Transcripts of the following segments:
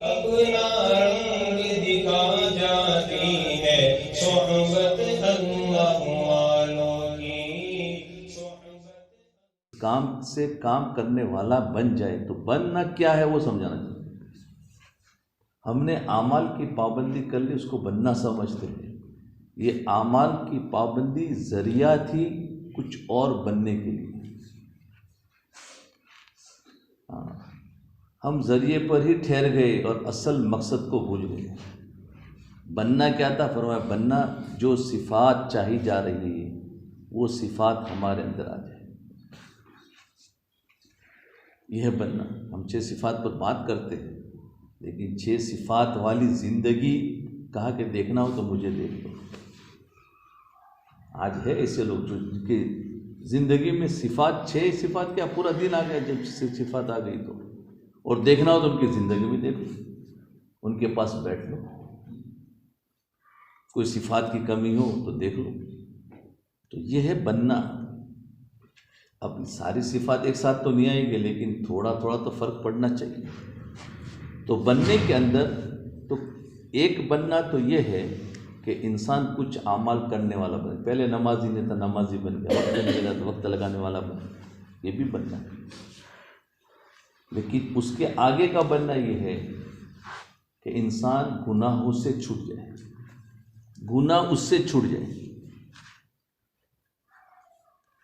اپنا رنگ دکھا جاتی ہے صحبت اللہ والوں کی صحبت۔ کام سے کام کرنے والا بن جائے تو بننا کیا ہے وہ سمجھانا چاہیے۔ ہم نے اعمال کی پابندی کر لی، اس کو بننا سمجھتے ہیں۔ یہ اعمال کی پابندی ذریعہ تھی کچھ اور بننے کے لیے۔ ہم ذریعے پر ہی ٹھہر گئے اور اصل مقصد کو بھول گئے۔ بننا کیا تھا؟ فرمایا بننا جو صفات چاہی جا رہی ہے وہ صفات ہمارے اندر آ جائے، یہ ہے بننا۔ ہم 6 صفات پر بات کرتے ہیں، لیکن 6 صفات والی زندگی کہا کہ دیکھنا ہو تو مجھے دیکھ لو۔ آج ہے ایسے لوگ جو جن کی زندگی میں صفات 6 صفات کیا پورا دن آ گیا، جب صفات آ گئی تو، اور دیکھنا ہو تو ان کی زندگی میں دیکھ لو، ان کے پاس بیٹھ لو، کوئی صفات کی کمی ہو تو دیکھ لو۔ تو یہ ہے بننا۔ اب ساری صفات ایک ساتھ تو نہیں آئیں گے، لیکن تھوڑا تھوڑا تو فرق پڑنا چاہیے۔ تو بننے کے اندر تو ایک بننا تو یہ ہے کہ انسان کچھ اعمال کرنے والا بنے۔ پہلے نمازی نہیں تھا، نمازی بن گیا، وقت نہیں لگا تو وقت لگانے والا بنے، یہ بھی بننا ہے۔ لیکن اس کے آگے کا بننا یہ ہے کہ انسان گناہوں سے چھوٹ جائے، گناہ اس سے چھوٹ جائے۔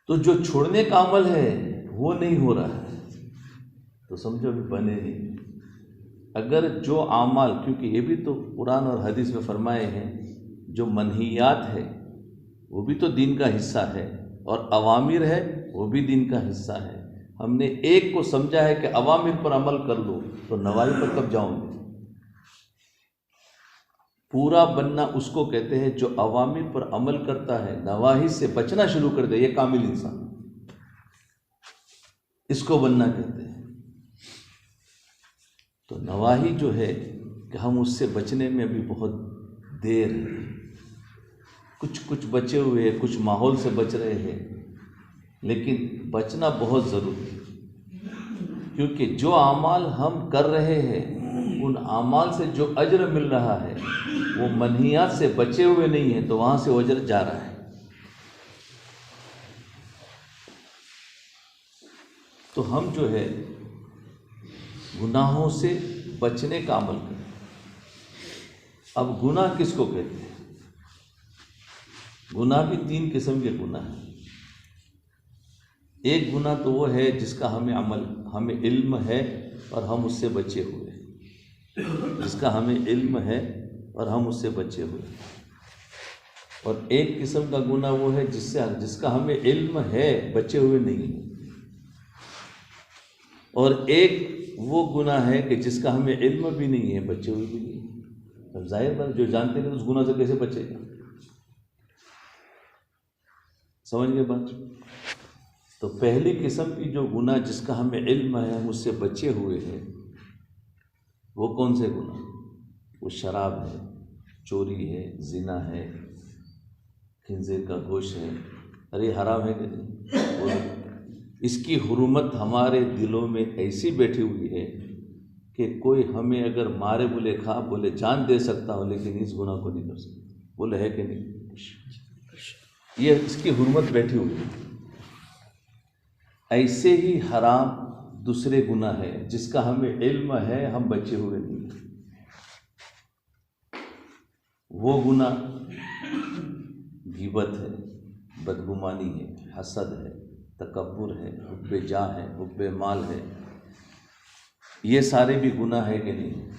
تو جو چھوڑنے کا عمل ہے وہ نہیں ہو رہا ہے تو سمجھو ابھی بنے نہیں۔ اگر جو اعمال، کیونکہ یہ بھی تو قرآن اور حدیث میں فرمائے ہیں، جو منہیات ہے وہ بھی تو دین کا حصہ ہے، اور اوامر ہے وہ بھی دین کا حصہ ہے۔ ہم نے ایک کو سمجھا ہے کہ اوامر پر عمل کر لو تو نواہی پر کب جاؤں گے؟ پورا بننا اس کو کہتے ہیں جو اوامر پر عمل کرتا ہے، نواہی سے بچنا شروع کر دے، یہ کامل انسان، اس کو بننا کہتے ہیں۔ تو نواہی جو ہے کہ ہم اس سے بچنے میں ابھی بہت دیر ہے، کچھ بچے ہوئے ہیں، کچھ ماحول سے بچ رہے ہیں، لیکن بچنا بہت ضروری ہے، کیونکہ جو اعمال ہم کر رہے ہیں ان اعمال سے جو اجر مل رہا ہے وہ منہیات سے بچے ہوئے نہیں ہیں، تو وہاں سے وہ اجر جا رہا ہے۔ تو ہم جو ہے گناہوں سے بچنے کا عمل کریں۔ اب گناہ کس کو کہتے ہیں؟ گناہ بھی 3 قسم کے گناہ ہیں۔ ایک گناہ تو وہ ہے جس کا ہمیں علم ہے اور ہم اس سے بچے ہوئے، جس کا ہمیں علم ہے اور ہم اس سے بچے ہوئے۔ اور ایک قسم کا گناہ وہ ہے جس کا ہمیں علم ہے، بچے ہوئے نہیں۔ اور ایک وہ گناہ ہے کہ جس کا ہمیں علم بھی نہیں ہے، بچے ہوئے بھی نہیں۔ اب ظاہر بات، جو جانتے نہیں اس گناہ سے کیسے بچے گا؟ سمجھ گئے بات؟ تو پہلی قسم کی جو گناہ جس کا ہمیں علم ہے، ہم اس سے بچے ہوئے ہیں، وہ کون سے گناہ؟ وہ شراب ہے، چوری ہے، زنا ہے، خنزیر کا گوشت ہے۔ ارے حرام ہے کہ نہیں؟ اس کی حرمت ہمارے دلوں میں ایسی بیٹھی ہوئی ہے کہ کوئی ہمیں اگر مارے بولے کھا بولے جان دے سکتا ہو، لیکن اس گناہ کو نہیں کر سکتا، بولے ہے کہ نہیں؟ یہ اس کی حرمت بیٹھی ہوئی ہے۔ ایسے ہی حرام دوسرے گناہ ہے جس کا ہمیں علم ہے، ہم بچے ہوئے نہیں۔ وہ گناہ غیبت ہے، بدگمانی ہے، حسد ہے، تکبر ہے، حب جاہ ہے، حب مال ہے۔ یہ سارے بھی گناہ ہے کہ نہیں؟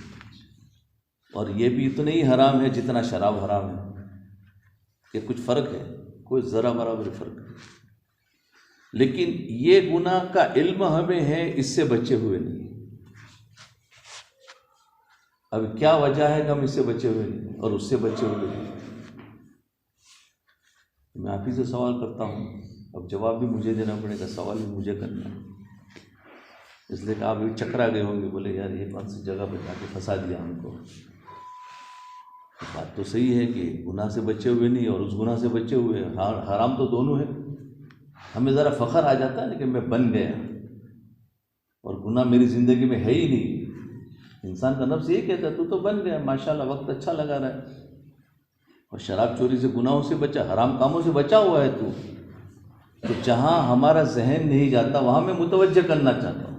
اور یہ بھی اتنے ہی حرام ہے جتنا شراب حرام ہے، کہ کچھ فرق ہے؟ کوئی ذرا برابر فرق ہے۔ لیکن یہ گناہ کا علم ہمیں ہے، اس سے بچے ہوئے نہیں۔ اب کیا وجہ ہے کہ ہم اس سے بچے ہوئے نہیں اور اس سے بچے ہوئے نہیں؟ میں آپ ہی سے سوال کرتا ہوں، اب جواب بھی مجھے دینا پڑے گا، سوال بھی مجھے کرنا ہے، اس لیے کہ آپ بھی چکرا گئے ہوں گے، بولے یار یہ کون سی جگہ پہ جا کے پھنسا دیا ہم کو۔ بات تو صحیح ہے کہ گناہ سے بچے ہوئے نہیں اور اس گناہ سے بچے ہوئے، حرام تو دونوں ہے۔ ہمیں ذرا فخر آ جاتا ہے کہ میں بن گیا اور گناہ میری زندگی میں ہے ہی نہیں، انسان کا نفس یہ کہتا ہے تو بن گیا ماشاءاللہ، وقت اچھا لگا رہا ہے، اور شراب چوری سے گناہوں سے بچا، حرام کاموں سے بچا ہوا ہے تو جہاں ہمارا ذہن نہیں جاتا وہاں میں متوجہ کرنا چاہتا ہوں۔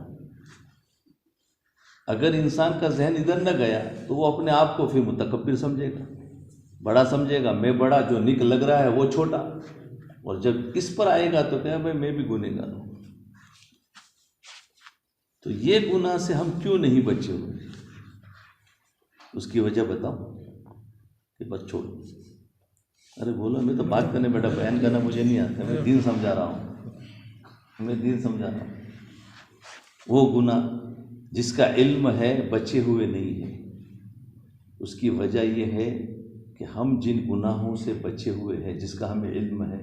اگر انسان کا ذہن ادھر نہ گیا تو وہ اپنے آپ کو پھر متکبر سمجھے گا، بڑا سمجھے گا، میں بڑا، جو نیک لگ رہا ہے وہ چھوٹا، اور جب اس پر آئے گا تو کہے بھائی میں بھی گنہگار ہوں۔ تو یہ گناہ سے ہم کیوں نہیں بچے ہوئے؟ اس کی وجہ بتاؤ کہ بس چھوڑ، ارے بولو، میں تو بات کرنے بیٹا، بیان کرنا مجھے نہیں آتا، میں دین سمجھا رہا ہوں، وہ گناہ جس کا علم ہے بچے ہوئے نہیں ہیں۔ اس کی وجہ یہ ہے کہ ہم جن گناہوں سے بچے ہوئے ہیں، جس کا ہمیں علم ہے،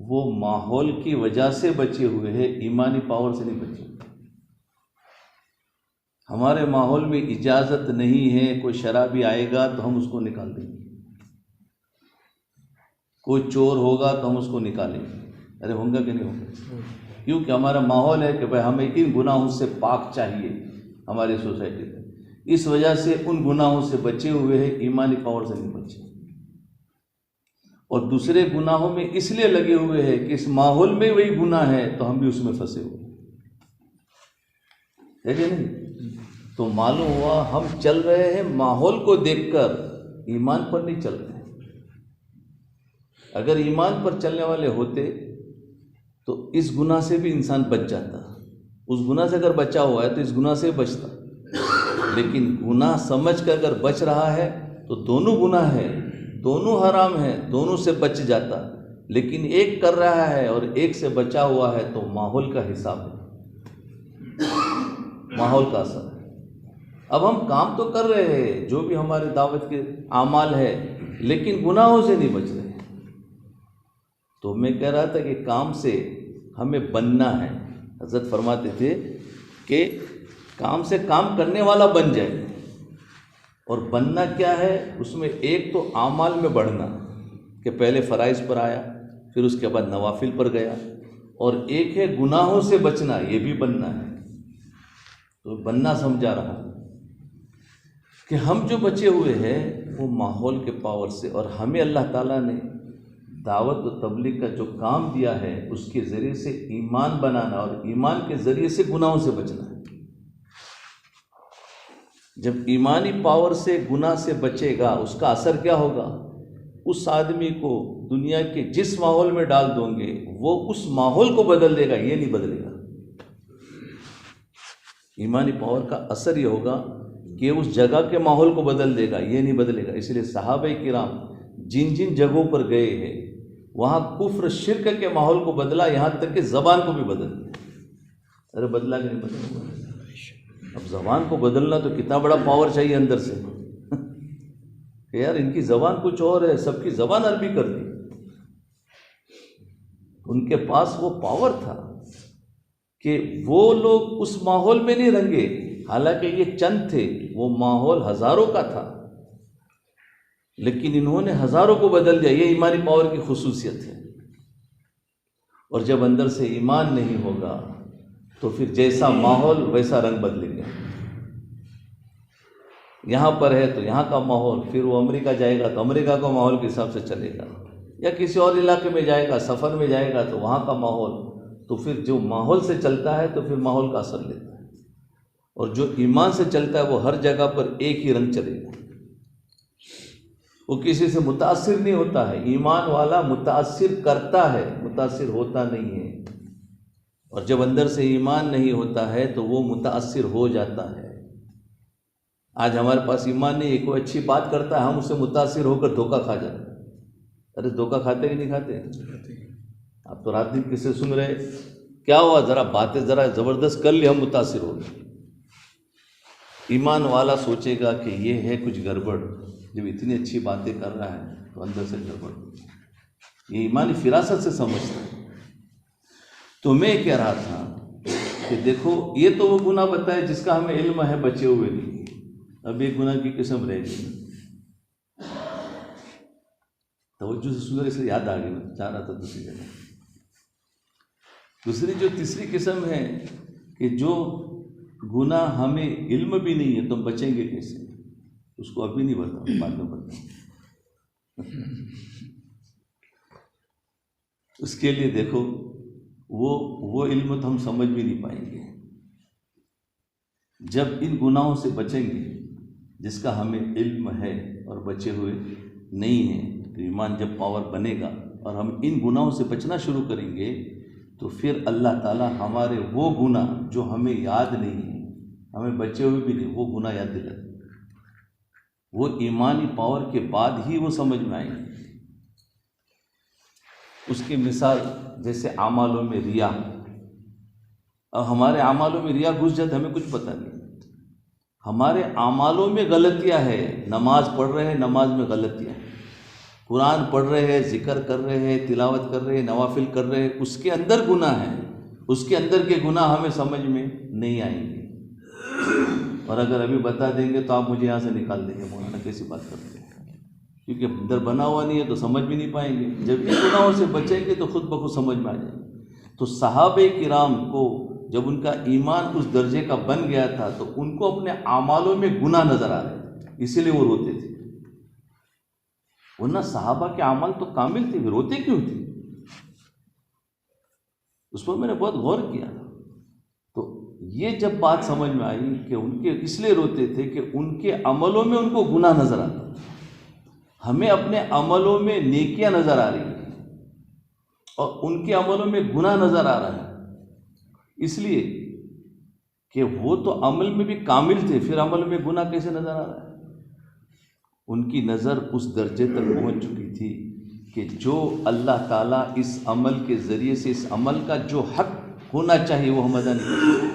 وہ ماحول کی وجہ سے بچے ہوئے ہیں، ایمانی پاور سے نہیں بچے ہوئے۔ ہمارے ماحول میں اجازت نہیں ہے، کوئی شرابی آئے گا تو ہم اس کو نکال دیں گے، کوئی چور ہوگا تو ہم اس کو نکالیں گے، ارے ہوں گا کہ نہیں ہوگا؟ کیونکہ ہمارا ماحول ہے کہ بھائی ہمیں ان گناہوں سے پاک چاہیے ہماری سوسائٹی میں، اس وجہ سے ان گناہوں سے بچے ہوئے ہیں، ایمانی پاور سے نہیں بچے، اور دوسرے گناہوں میں اس لیے لگے ہوئے ہیں کہ اس ماحول میں وہی گناہ ہے تو ہم بھی اس میں پھنسے ہوئے ہے کہ نہیں؟ تو معلوم ہوا ہم چل رہے ہیں ماحول کو دیکھ کر، ایمان پر نہیں چل رہے ہیں۔ اگر ایمان پر چلنے والے ہوتے تو اس گناہ سے بھی انسان بچ جاتا، اس گناہ سے اگر بچا ہوا ہے تو اس گناہ سے بچتا، لیکن گناہ سمجھ کر اگر بچ رہا ہے تو دونوں گناہ ہے، دونوں حرام ہے، دونوں سے بچ جاتا، لیکن ایک کر رہا ہے اور ایک سے بچا ہوا ہے تو ماحول کا حساب ہے، ماحول کا اثر ہے۔ اب ہم کام تو کر رہے ہیں، جو بھی ہمارے دعوت کے اعمال ہے، لیکن گناہوں سے نہیں بچ رہے۔ تو میں کہہ رہا تھا کہ کام سے ہمیں بننا ہے۔ حضرت فرماتے تھے کہ کام سے کام کرنے والا بن جائے، اور بننا کیا ہے؟ اس میں ایک تو اعمال میں بڑھنا، کہ پہلے فرائض پر آیا، پھر اس کے بعد نوافل پر گیا، اور ایک ہے گناہوں سے بچنا، یہ بھی بننا ہے۔ تو بننا سمجھا رہا کہ ہم جو بچے ہوئے ہیں وہ ماحول کے پاور سے، اور ہمیں اللہ تعالیٰ نے دعوت و تبلیغ کا جو کام دیا ہے اس کے ذریعے سے ایمان بنانا، اور ایمان کے ذریعے سے گناہوں سے بچنا ہے۔ جب ایمانی پاور سے گناہ سے بچے گا، اس کا اثر کیا ہوگا؟ اس آدمی کو دنیا کے جس ماحول میں ڈال دوں گے وہ اس ماحول کو بدل دے گا، یہ نہیں بدلے گا۔ ایمانی پاور کا اثر یہ ہوگا کہ اس جگہ کے ماحول کو بدل دے گا، یہ نہیں بدلے گا۔ اس لیے صحابہ کرام جن جن جگہوں پر گئے ہیں وہاں کفر شرک کے ماحول کو بدلا، یہاں تک کہ زبان کو بھی بدل دیا۔ ارے بدلا کہ نہیں بدلا؟ اب زبان کو بدلنا تو کتنا بڑا پاور چاہیے اندر سے کہ یار ان کی زبان کچھ اور ہے، سب کی زبان عربی کر دی۔ ان کے پاس وہ پاور تھا کہ وہ لوگ اس ماحول میں نہیں رنگے، حالانکہ یہ چند تھے، وہ ماحول ہزاروں کا تھا، لیکن انہوں نے ہزاروں کو بدل دیا۔ یہ ایمانی پاور کی خصوصیت ہے۔ اور جب اندر سے ایمان نہیں ہوگا تو پھر جیسا ماحول ویسا رنگ بدلے گا۔ یہاں پر ہے تو یہاں کا ماحول، پھر وہ امریکہ جائے گا تو امریکہ کا ماحول کے حساب سے چلے گا، یا کسی اور علاقے میں جائے گا، سفر میں جائے گا تو وہاں کا ماحول، تو پھر جو ماحول سے چلتا ہے تو پھر ماحول کا اثر لیتا ہے، اور جو ایمان سے چلتا ہے وہ ہر جگہ پر ایک ہی رنگ چلے گا، وہ کسی سے متاثر نہیں ہوتا ہے۔ ایمان والا متاثر کرتا ہے، متاثر ہوتا نہیں ہے۔ اور جب اندر سے ایمان نہیں ہوتا ہے تو وہ متاثر ہو جاتا ہے۔ آج ہمارے پاس ایمان نہیں ہے، کوئی اچھی بات کرتا ہے ہم اس سے متاثر ہو کر دھوکہ کھا جاتے ہیں۔ ارے دھوکہ کھاتے کہ نہیں کھاتے؟ آپ تو رات دن کس سے سن رہے، کیا ہوا، ذرا باتیں ذرا زبردست کر لی، ہم متاثر ہو گئے۔ ایمان والا سوچے گا کہ یہ ہے کچھ گڑبڑ، جب اتنی اچھی باتیں کر رہا ہے تو اندر سے گڑبڑ، یہ ایمانی فراست سے سمجھتا ہے۔ تو میں کہہ رہا تھا کہ دیکھو یہ تو وہ گناہ بتایا جس کا ہمیں علم ہے، بچے ہوئے نہیں۔ اب ایک گناہ کی قسم رہ گئی، توجہ سے سن رہے اس لیے یاد آ گئی، میں چاہ رہا تھا دوسری جگہ۔ دوسری جو تیسری قسم ہے کہ جو گناہ ہمیں علم بھی نہیں ہے تو ہم بچیں گے کیسے؟ اس کو ابھی نہیں بتاؤں، بعد میں بتاؤں۔ اس کے لیے دیکھو وہ علم تو ہم سمجھ بھی نہیں پائیں گے۔ جب ان گناہوں سے بچیں گے جس کا ہمیں علم ہے اور بچے ہوئے نہیں ہیں، تو ایمان جب پاور بنے گا اور ہم ان گناہوں سے بچنا شروع کریں گے تو پھر اللہ تعالیٰ ہمارے وہ گناہ جو ہمیں یاد نہیں ہیں، ہمیں بچے ہوئے بھی نہیں، وہ گناہ یاد دلاتے، وہ ایمانی پاور کے بعد ہی وہ سمجھ میں آئیں گے۔ اس کی مثال جیسے اعمالوں میں ریا، اور ہمارے اعمالوں میں ریا گھس جاتا، ہمیں کچھ پتہ نہیں، ہمارے اعمالوں میں غلطیاں ہیں، نماز پڑھ رہے ہیں، نماز میں غلطیاں ہیں، قرآن پڑھ رہے ہیں، ذکر کر رہے ہیں، تلاوت کر رہے ہیں، نوافل کر رہے ہیں، اس کے اندر گناہ ہیں، اس کے اندر کے گناہ ہمیں سمجھ میں نہیں آئیں گے، اور اگر ابھی بتا دیں گے تو آپ مجھے یہاں سے نکال دیں گے، مولانا کیسی بات کرتے ہیں، کیونکہ اندر بنا ہوا نہیں ہے تو سمجھ بھی نہیں پائیں گے۔ جب ان گناہوں سے بچیں گے تو خود بخود سمجھ میں آ جائیں گے۔ تو صحابہ کرام کو جب ان کا ایمان اس درجے کا بن گیا تھا تو ان کو اپنے اعمالوں میں گناہ نظر آ رہے تھے، اسی لیے وہ روتے تھے، ورنہ صحابہ کے اعمال تو کامل تھے، روتے کیوں تھے؟ اس پر میں نے بہت غور کیا، تو یہ جب بات سمجھ میں آئی کہ ان کے اس لیے روتے تھے کہ ان کے عملوں میں ان کو گناہ نظر آتا تھا، ہمیں اپنے عملوں میں نیکیاں نظر آ رہی ہیں اور ان کے عملوں میں گناہ نظر آ رہا ہے، اس لیے کہ وہ تو عمل میں بھی کامل تھے، پھر عمل میں گناہ کیسے نظر آ رہا ہے؟ ان کی نظر اس درجے تک پہنچ چکی تھی کہ جو اللہ تعالیٰ اس عمل کے ذریعے سے اس عمل کا جو حق ہونا چاہیے وہ ہم ادا نہیں کر سکتے،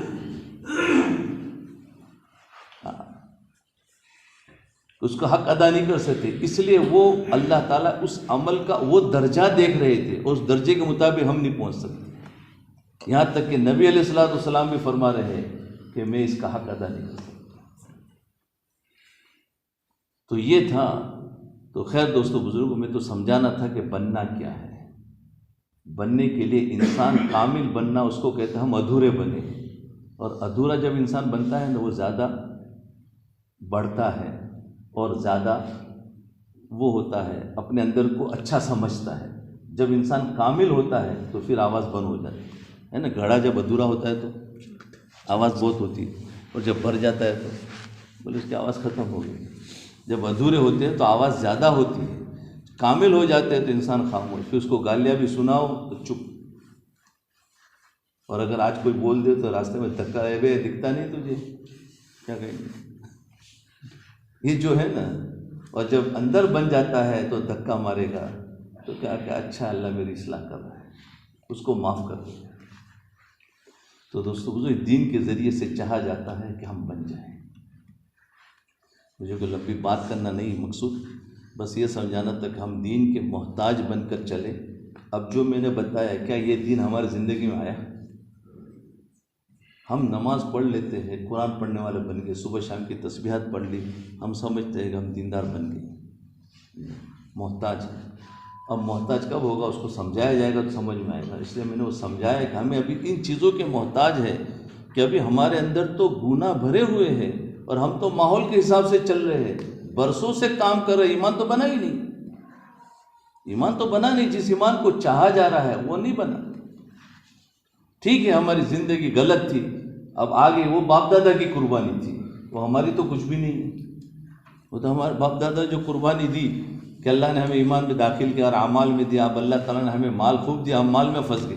اس کا حق ادا نہیں کر سکتے، اس لیے وہ اللہ تعالیٰ اس عمل کا وہ درجہ دیکھ رہے تھے، اس درجے کے مطابق ہم نہیں پہنچ سکتے، یہاں تک کہ نبی علیہ الصلوۃ والسلام بھی فرما رہے ہیں کہ میں اس کا حق ادا نہیں کر سکتا۔ تو یہ تھا، تو خیر دوستو بزرگوں، میں تو سمجھانا تھا کہ بننا کیا ہے۔ بننے کے لیے انسان کامل بننا، اس کو کہتے ہیں ہم ادھورے بنے، اور ادھورا جب انسان بنتا ہے تو وہ زیادہ بڑھتا ہے اور زیادہ وہ ہوتا ہے، اپنے اندر کو اچھا سمجھتا ہے۔ جب انسان کامل ہوتا ہے تو پھر آواز بند ہو جاتی ہے نا، گھڑا جب ادھورا ہوتا ہے تو آواز بہت ہوتی ہے، اور جب بھر جاتا ہے تو بولے اس کی آواز ختم ہو گئی۔ جب ادھورے ہوتے ہیں تو آواز زیادہ ہوتی ہے، کامل ہو جاتے ہیں تو انسان خاموش، پھر اس کو گالیاں بھی سناؤ تو چپ، اور اگر آج کوئی بول دے تو راستے میں دھکا، اے بے دکھتا نہیں تجھے، کیا کہیں گے؟ یہ جو ہے نا، اور جب اندر بن جاتا ہے تو دھکا مارے گا تو کیا کہ اچھا اللہ میری اصلاح کر رہا ہے، اس کو معاف کر دے۔ تو دوستو بزرگ، دین کے ذریعے سے چاہا جاتا ہے کہ ہم بن جائیں۔ مجھے کوئی لمبی بات کرنا نہیں مقصود، بس یہ سمجھانا تھا کہ ہم دین کے محتاج بن کر چلیں۔ اب جو میں نے بتایا، کیا یہ دین ہماری زندگی میں آیا؟ ہم نماز پڑھ لیتے ہیں، قرآن پڑھنے والے بن گئے، صبح شام کی تسبیحات پڑھ لی، ہم سمجھتے ہیں کہ ہم دیندار بن گئے، محتاج ہیں۔ اب محتاج کب ہوگا؟ اس کو سمجھایا جائے گا تو سمجھ میں آئے گا۔ اس لیے میں نے وہ سمجھایا کہ ہمیں ابھی ان چیزوں کے محتاج ہے کہ ابھی ہمارے اندر تو گناہ بھرے ہوئے ہیں، اور ہم تو ماحول کے حساب سے چل رہے ہیں، برسوں سے کام کر رہے، ایمان تو بنا ہی نہیں، ایمان تو بنا نہیں، جس ایمان کو چاہا جا رہا ہے وہ نہیں بنا۔ ٹھیک ہے ہماری زندگی غلط تھی، اب آگے وہ باپ دادا کی قربانی تھی، وہ ہماری تو کچھ بھی نہیں ہے، وہ تو ہمارے باپ دادا جو قربانی دی کہ اللہ نے ہمیں ایمان میں داخل کیا اور اعمال میں دیا، اب اللہ تعالیٰ نے ہمیں مال خوب دیا، ہم مال میں پھنس گئے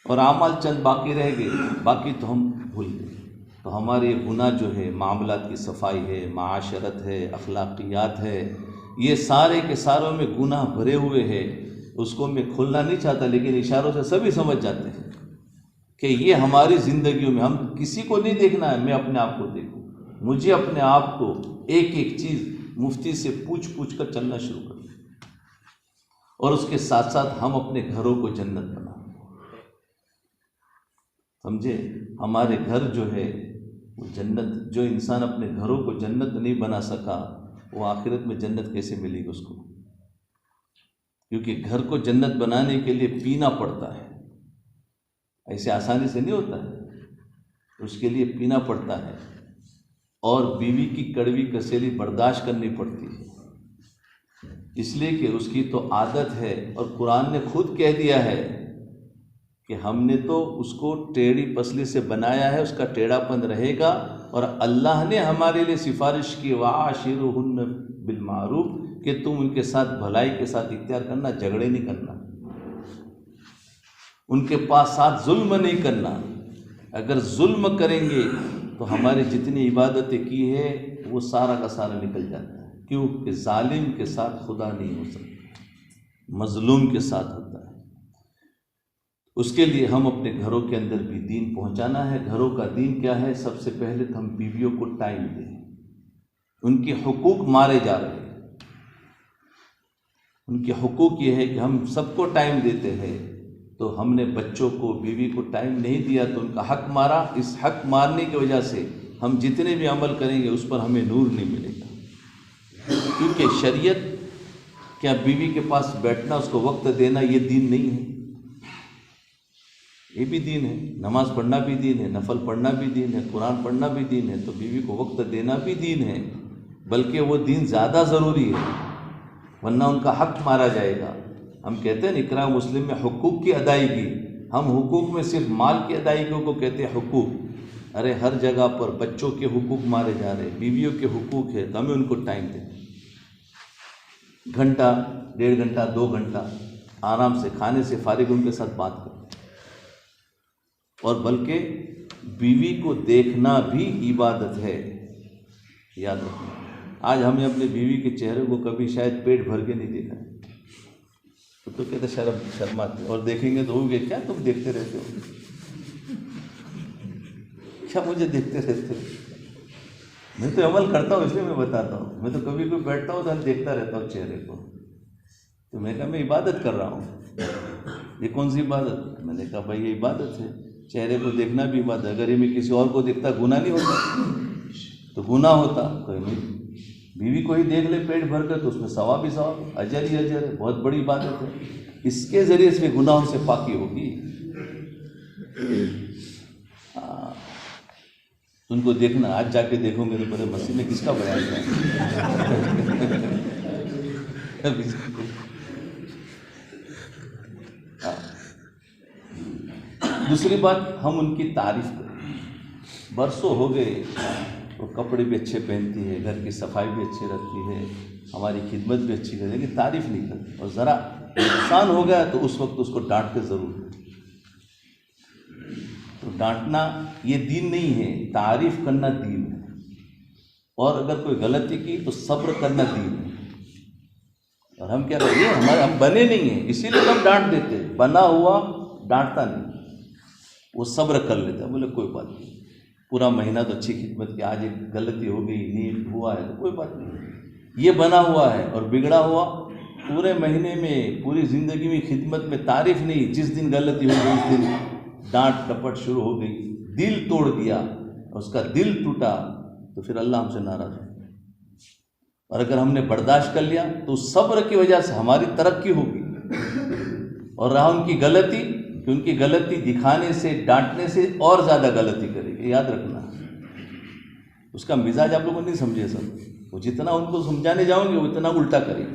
اور اعمال چند باقی رہ گئے، باقی تو ہم بھول گئے۔ تو ہمارے گناہ جو ہے، معاملات کی صفائی ہے، معاشرت ہے، اخلاقیات ہے، یہ سارے کے ساروں میں گناہ بھرے ہوئے ہیں۔ اس کو میں کھولنا نہیں چاہتا، لیکن اشاروں سے سبھی سمجھ جاتے ہیں کہ یہ ہماری زندگیوں میں، ہم کسی کو نہیں دیکھنا ہے، میں اپنے آپ کو دیکھوں، مجھے اپنے آپ کو ایک ایک چیز مفتی سے پوچھ پوچھ کر چلنا شروع کروں، اور اس کے ساتھ ساتھ ہم اپنے گھروں کو جنت بنائیں۔ سمجھے؟ ہمارے گھر جو ہے وہ جنت، جو انسان اپنے گھروں کو جنت نہیں بنا سکا، وہ آخرت میں جنت کیسے ملے گی اس کو؟ کیونکہ گھر کو جنت بنانے کے لیے پینا پڑتا ہے، ایسے آسانی سے نہیں ہوتا ہے، اس کے لیے پینا پڑتا ہے، اور بیوی کی کڑوی کسیلی برداشت کرنی پڑتی ہے، اس لیے کہ اس کی تو عادت ہے، اور قرآن نے خود کہہ دیا ہے کہ ہم نے تو اس کو ٹیڑھی پسلی سے بنایا ہے، اس کا ٹیڑھا پن رہے گا، اور اللہ نے ہمارے لیے سفارش کی وَعَاشِرُهُنَّ بِالْمَعْرُوفِ کہ تم ان کے ساتھ بھلائی کے ساتھ اختیار کرنا، جھگڑے نہیں کرنا، ان کے پاس ساتھ ظلم نہیں کرنا۔ اگر ظلم کریں گے تو ہماری جتنی عبادتیں کی ہے وہ سارا کا سارا نکل جاتا ہے، کیوں کہ ظالم کے ساتھ خدا نہیں ہو سکتا، مظلوم کے ساتھ ہوتا ہے۔ اس کے لیے ہم اپنے گھروں کے اندر بھی دین پہنچانا ہے۔ گھروں کا دین کیا ہے؟ سب سے پہلے تو ہم بیویوں کو ٹائم دیں، ان کے حقوق مارے جا رہے ہیں۔ ان کے حقوق یہ ہے کہ ہم سب کو ٹائم دیتے ہیں، تو ہم نے بچوں کو، بیوی کو ٹائم نہیں دیا تو ان کا حق مارا۔ اس حق مارنے کی وجہ سے ہم جتنے بھی عمل کریں گے اس پر ہمیں نور نہیں ملے گا، کیونکہ شریعت کیا بیوی کے پاس بیٹھنا، اس کو وقت دینا، یہ دین نہیں ہے؟ یہ بھی دین ہے، نماز پڑھنا بھی دین ہے، نفل پڑھنا بھی دین ہے، قرآن پڑھنا بھی دین ہے، تو بیوی کو وقت دینا بھی دین ہے، بلکہ وہ دین زیادہ ضروری ہے، ورنہ ان کا حق مارا جائے گا۔ ہم کہتے ہیں اقرا مسلم میں حقوق کی ادائیگی، ہم حقوق میں صرف مال کی ادائیگی کو کہتے ہیں حقوق۔ ارے ہر جگہ پر بچوں کے حقوق مارے جا رہے، بیویوں کے حقوق ہے، تو ہمیں ان کو ٹائم دیں، گھنٹہ، 1.5 گھنٹہ، 2 گھنٹہ آرام سے کھانے سے فارغ ان کے ساتھ بات کریں، اور بلکہ بیوی کو دیکھنا بھی عبادت ہے، یاد رکھنا۔ آج ہم نے اپنے بیوی کے چہرے کو کبھی شاید پیٹ بھر کے نہیں دیکھا، تو کہتے شرماتے، اور دیکھیں گے تو ہوگے کیا تم دیکھتے رہتے ہو، کیا مجھے دیکھتے رہتے ہو؟ میں تو عمل کرتا ہوں، اس لیے میں بتاتا ہوں۔ میں تو کبھی کوئی بیٹھتا ہوں تو ہم دیکھتا رہتا ہوں چہرے کو، تو میں کہا میں عبادت کر رہا ہوں۔ یہ کون سی عبادت؟ میں نے کہا بھائی یہ عبادت ہے، چہرے کو دیکھنا بھی عبادت ہے۔ اگر یہ میں کسی اور کو دیکھتا گناہ نہیں ہوتا؟ تو گناہ ہوتا تو بیوی کو ہی دیکھ لے پیٹ بھر کر، تو اس میں ثواب ہی ثواب، اجر ہی اجر ہے، بہت بڑی عبادت ہے۔ اس کے ذریعے سے گناہوں سے پاکی ہوگی۔ ان کو دیکھنا، آج جا کے دیکھوں گے تو پتہ مسیح نے کس کا بیان کیا۔ دوسری بات، ہم ان کی تعریف کریں۔ برسوں ہو گئے، وہ کپڑے بھی اچھے پہنتی ہے، گھر کی صفائی بھی اچھی رکھتی ہے، ہماری خدمت بھی اچھی کرتی ہے، لیکن تعریف نہیں کرتی، اور ذرا نقصان ہو گیا تو اس وقت اس کو ڈانٹ کے ضرور دیں۔ تو ڈانٹنا یہ دین نہیں ہے، تعریف کرنا دین ہے، اور اگر کوئی غلطی کی تو صبر کرنا دین ہے۔ اور ہم کیا کریں، ہم بنے نہیں ہیں، اسی لیے ہم ڈانٹ دیتے، بنا ہوا ڈانٹتا نہیں، وہ صبر کر لیتا، بولے کوئی بات نہیں، پورا مہینہ تو اچھی خدمت کی، آج ایک غلطی ہو گئی، نیند ہوا ہے تو کوئی بات نہیں۔ یہ بنا ہوا ہے اور بگڑا ہوا، پورے مہینے میں، پوری زندگی میں خدمت میں تعریف نہیں، جس دن غلطی ہو گئی اس دن ڈانٹ ڈپٹ شروع ہو گئی، دل توڑ دیا، اس کا دل ٹوٹا، تو پھر اللہ ہم سے ناراض ہے۔ اور اگر ہم نے برداشت کر لیا تو اس صبر کی وجہ سے ہماری ترقی ہوگی، اور رہا ان کی غلطی، کہ ان کی غلطی دکھانے سے، ڈانٹنے سے اور زیادہ غلطی کرے گی، یاد رکھنا۔ اس کا مزاج آپ لوگوں نے نہیں سمجھے سب، وہ جتنا ان کو سمجھانے جاؤں گے وہ اتنا الٹا کریں گے،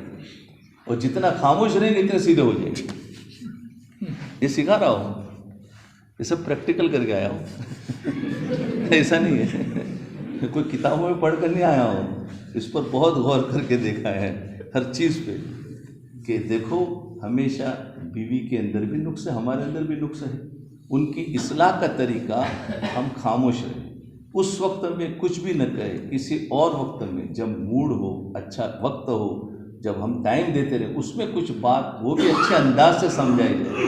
اور جتنا خاموش رہیں گے اتنے سیدھے ہو جائیں گے۔ یہ سکھا رہا ہوں، یہ سب پریکٹیکل کر کے آیا ہوں، ایسا نہیں ہے کوئی کتابوں میں پڑھ کر نہیں آیا ہوں، اس پر بہت غور کر کے دیکھا ہے ہر چیز پہ، کہ دیکھو ہمیشہ بیوی کے اندر بھی نقص ہے، ہمارے اندر بھی نقص ہے، ان کی اصلاح کا طریقہ ہم خاموش رہیں، اس وقت میں کچھ بھی نہ کہے، کسی اور وقت میں جب موڈ ہو، اچھا وقت ہو، جب ہم ٹائم دیتے رہے، اس میں کچھ بات وہ بھی اچھے انداز سے سمجھائی جائے،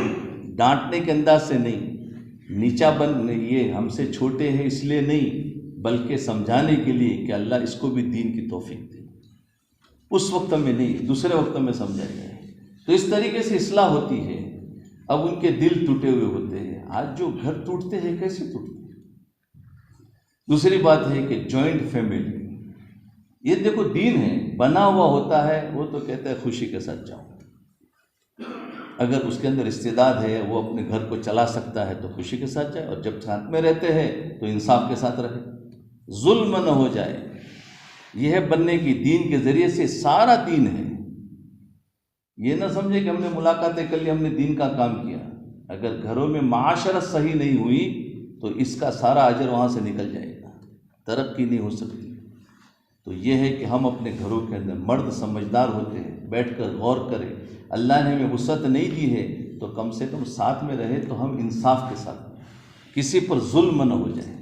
ڈانٹنے کے انداز سے نہیں، نیچا بن یہ ہم سے چھوٹے ہیں اس لیے نہیں، بلکہ سمجھانے کے لیے کہ اللہ اس کو بھی دین کی توفیق دے، اس وقت میں نہیں، دوسرے وقت میں سمجھایا جائے، تو اس طریقے سے اصلاح ہوتی ہے۔ اب ان کے دل ٹوٹے ہوئے ہوتے ہیں، آج جو گھر ٹوٹتے ہیں کیسے ٹوٹتے ہیں؟ دوسری بات ہے کہ جوائنٹ فیملی، یہ دیکھو دین ہے، بنا ہوا ہوتا ہے، وہ تو کہتا ہے خوشی کے ساتھ جاؤ، اگر اس کے اندر استعداد ہے، وہ اپنے گھر کو چلا سکتا ہے تو خوشی کے ساتھ جائے، اور جب ساتھ میں رہتے ہیں تو انصاف کے ساتھ رہے، ظلم نہ ہو جائے۔ یہ ہے بننے کی، دین کے ذریعے سے سارا دین ہے۔ یہ نہ سمجھے کہ ہم نے ملاقاتیں کر لی، ہم نے دین کا کام کیا۔ اگر گھروں میں معاشرت صحیح نہیں ہوئی تو اس کا سارا اجر وہاں سے نکل جائے گا، ترقی نہیں ہو سکتی۔ تو یہ ہے کہ ہم اپنے گھروں کے اندر مرد سمجھدار ہوتے ہیں، بیٹھ کر غور کریں۔ اللہ نے ہمیں وسعت نہیں دی ہے تو کم سے کم ساتھ میں رہے تو ہم انصاف کے ساتھ، کسی پر ظلم نہ ہو جائے۔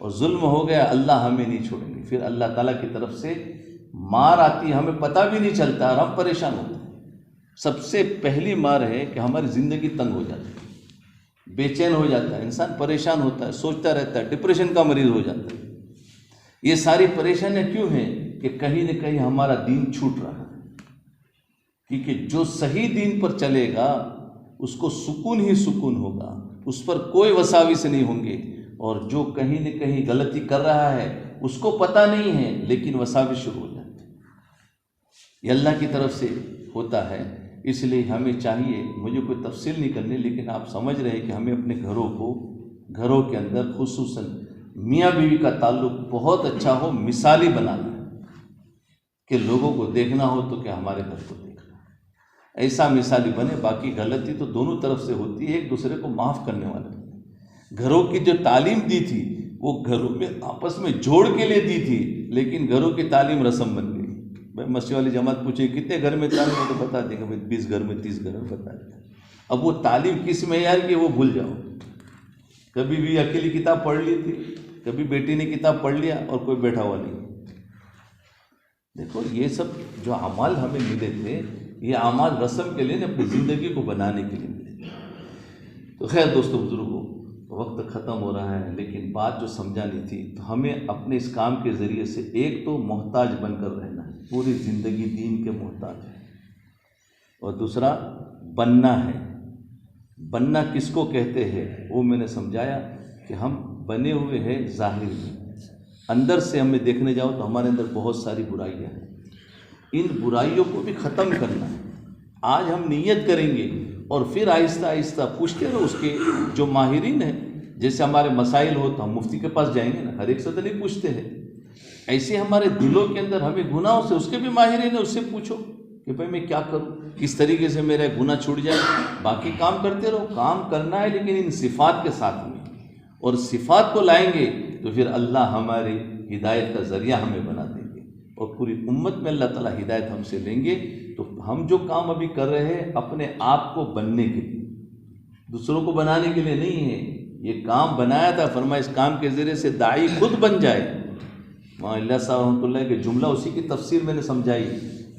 اور ظلم ہو گیا اللہ ہمیں نہیں چھوڑیں گے، پھر اللہ تعالیٰ کی طرف سے مار آتی ہے، ہمیں پتہ بھی نہیں چلتا اور ہم پریشان ہوتے ہیں۔ سب سے پہلی مار ہے کہ ہماری زندگی تنگ ہو جاتی ہے، بے چین ہو جاتا ہے، انسان پریشان ہوتا ہے، سوچتا رہتا ہے، ڈپریشن کا مریض ہو جاتا ہے۔ یہ ساری پریشانیاں کیوں ہیں؟ کہ کہیں نہ کہیں ہمارا دین چھوٹ رہا ہے۔ کیونکہ جو صحیح دین پر چلے گا اس کو سکون ہی سکون ہوگا، اس پر کوئی وساوس نہیں ہوں گے، اور جو کہیں نہ کہیں غلطی کر رہا ہے اس کو پتہ نہیں ہے لیکن وساوس شروع ہو جاتے ہیں۔ یہ اللہ کی طرف سے ہوتا ہے۔ اس لیے ہمیں چاہیے، مجھے کوئی تفصیل نہیں کرنی، لیکن آپ سمجھ رہے ہیں کہ ہمیں اپنے گھروں کے اندر خصوصاً میاں بیوی کا تعلق بہت اچھا ہو، مثالی بنانا ہے کہ لوگوں کو دیکھنا ہو تو کیا ہمارے گھر کو دیکھنا ہے، ایسا مثالی بنے۔ باقی غلطی تو دونوں طرف سے ہوتی ہے، ایک دوسرے کو معاف کرنے والے۔ گھروں کی جو تعلیم دی تھی وہ گھروں میں آپس میں جوڑ کے لیے دی تھی، لیکن گھروں کی تعلیم رسم بن گئی۔ بھائی مسجد والی جماعت پوچھے کتنے گھر میں تعلیم ہے تو بتا دیں گے 20 گھر میں 30 گھر میں بتا دیں۔ اب وہ تعلیم کس معیار کی وہ بھول جاؤ۔ کبھی بھی اکیلی کتاب پڑھ لی تھی، کبھی بیٹی نے کتاب پڑھ لیا اور کوئی بیٹھا ہوا نہیں۔ دیکھو یہ سب جو اعمال ہمیں ملے تھے، یہ اعمال رسم کے لیے نہیں، اپنی زندگی کو بنانے کے لیے ملے تھے۔ تو خیر دوستو بزرگوں، وقت ختم ہو رہا ہے، لیکن بات جو سمجھانی تھی تو ہمیں اپنے اس کام کے ذریعے سے ایک تو محتاج بن کر رہنا ہے، پوری زندگی دین کے محتاج ہے، اور دوسرا بننا ہے۔ بننا کس کو کہتے ہیں وہ میں نے سمجھایا کہ ہم بنے ہوئے ہیں ظاہر میں، اندر سے ہمیں دیکھنے جاؤ تو ہمارے اندر بہت ساری برائیاں ہیں، ان برائیوں کو بھی ختم کرنا ہے۔ آج ہم نیت کریں گے اور پھر آہستہ آہستہ پوچھتے رہو اس کے جو ماہرین ہیں، جیسے ہمارے مسائل ہو تو ہم مفتی کے پاس جائیں گے نا، ہر ایک سے تو نہیں پوچھتے ہیں۔ ایسے ہمارے دلوں کے اندر ہمیں گناہوں سے، اس کے بھی ماہرین ہیں، اس سے پوچھو کہ بھائی میں کیا کروں، کس طریقے سے میرا گناہ چھوٹ جائے۔ باقی کام کرتے رہو، کام کرنا ہے لیکن ان صفات کے ساتھ میں، اور صفات کو لائیں گے تو پھر اللہ ہماری ہدایت کا ذریعہ ہمیں بنا دیں گے، اور پوری امت میں اللہ تعالیٰ ہدایت ہم سے لیں گے۔ تو ہم جو کام ابھی کر رہے ہیں اپنے آپ کو بننے کے لیے، دوسروں کو بنانے کے لیے نہیں ہے۔ یہ کام بنایا تھا، فرمایا اس کام کے ذریعے سے داعی خود بن جائے۔ وہاں اللہ صاحب رحمۃ اللہ کے جملہ اسی کی تفسیر میں نے سمجھائی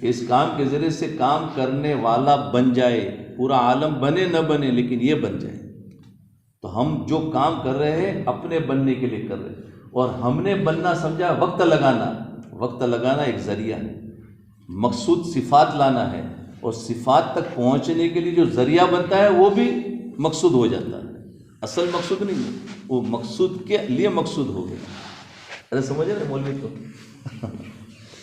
کہ اس کام کے ذریعے سے کام کرنے والا بن جائے، پورا عالم بنے نہ بنے لیکن یہ بن جائے۔ تو ہم جو کام کر رہے ہیں اپنے بننے کے لیے کر رہے ہیں، اور ہم نے بننا سمجھا وقت لگانا۔ وقت لگانا ایک ذریعہ ہے، مقصود صفات لانا ہے، اور صفات تک پہنچنے کے لیے جو ذریعہ بنتا ہے وہ بھی مقصود ہو جاتا ہے، اصل مقصود نہیں ہے، وہ مقصود کے لیے مقصود ہو گیا۔ ارے سمجھ رہے مولوی کو؟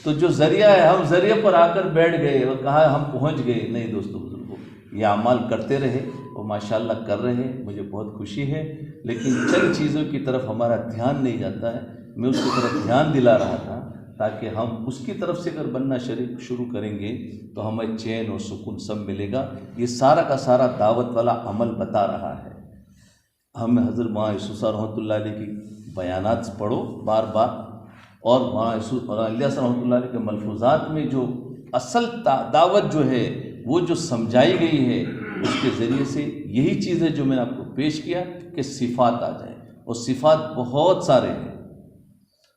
تو جو ذریعہ ہے، ہم ذریعے پر آ کر بیٹھ گئے اور کہا ہم پہنچ گئے، نہیں دوستو بزرگوں، یہ اعمال کرتے رہے اور ماشاءاللہ کر رہے ہیں، مجھے بہت خوشی ہے، لیکن چند چیزوں کی طرف ہمارا دھیان نہیں جاتا ہے۔ میں اس کی طرف دھیان دلا رہا تھا تاکہ ہم اس کی طرف سے اگر بننا شروع کریں گے تو ہمیں چین اور سکون سب ملے گا۔ یہ سارا کا سارا دعوت والا عمل بتا رہا ہے۔ ہم حضرت مولانا یوسف صاحب رحمۃ اللہ علیہ کی بیانات پڑھو بار بار، اور مولانا الیاس صاحب رحمۃ اللہ علیہ کے ملفوظات میں جو اصل دعوت جو ہے وہ جو سمجھائی گئی ہے، اس کے ذریعے سے یہی چیز ہے جو میں نے آپ کو پیش کیا کہ صفات آ جائیں، اور صفات بہت سارے ہیں۔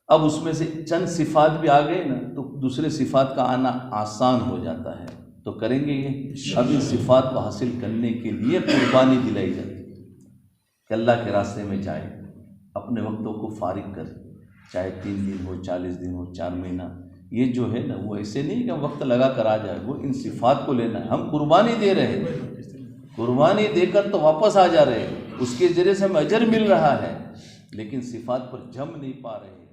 اب اس میں سے چند صفات بھی آ گئے نا تو دوسرے صفات کا آنا آسان ہو جاتا ہے، تو کریں گے یہ۔ اب ان صفات کو حاصل کرنے کے لیے قربانی دلائی جاتی ہے کہ اللہ کے راستے میں جائے، اپنے وقتوں کو فارغ کرے، چاہے 3 دن ہو، 40 دن ہو، 4 مہینہ۔ یہ جو ہے نا وہ ایسے نہیں کہ ہم وقت لگا کر آ جائے، وہ ان صفات کو لینا ہے۔ ہم قربانی دے رہے ہیں، قربانی دے کر تو واپس آ جا رہے ہیں، اس کے ذریعے سے ہمیں اجر مل رہا ہے، لیکن صفات پر جم نہیں پا رہے ہیں۔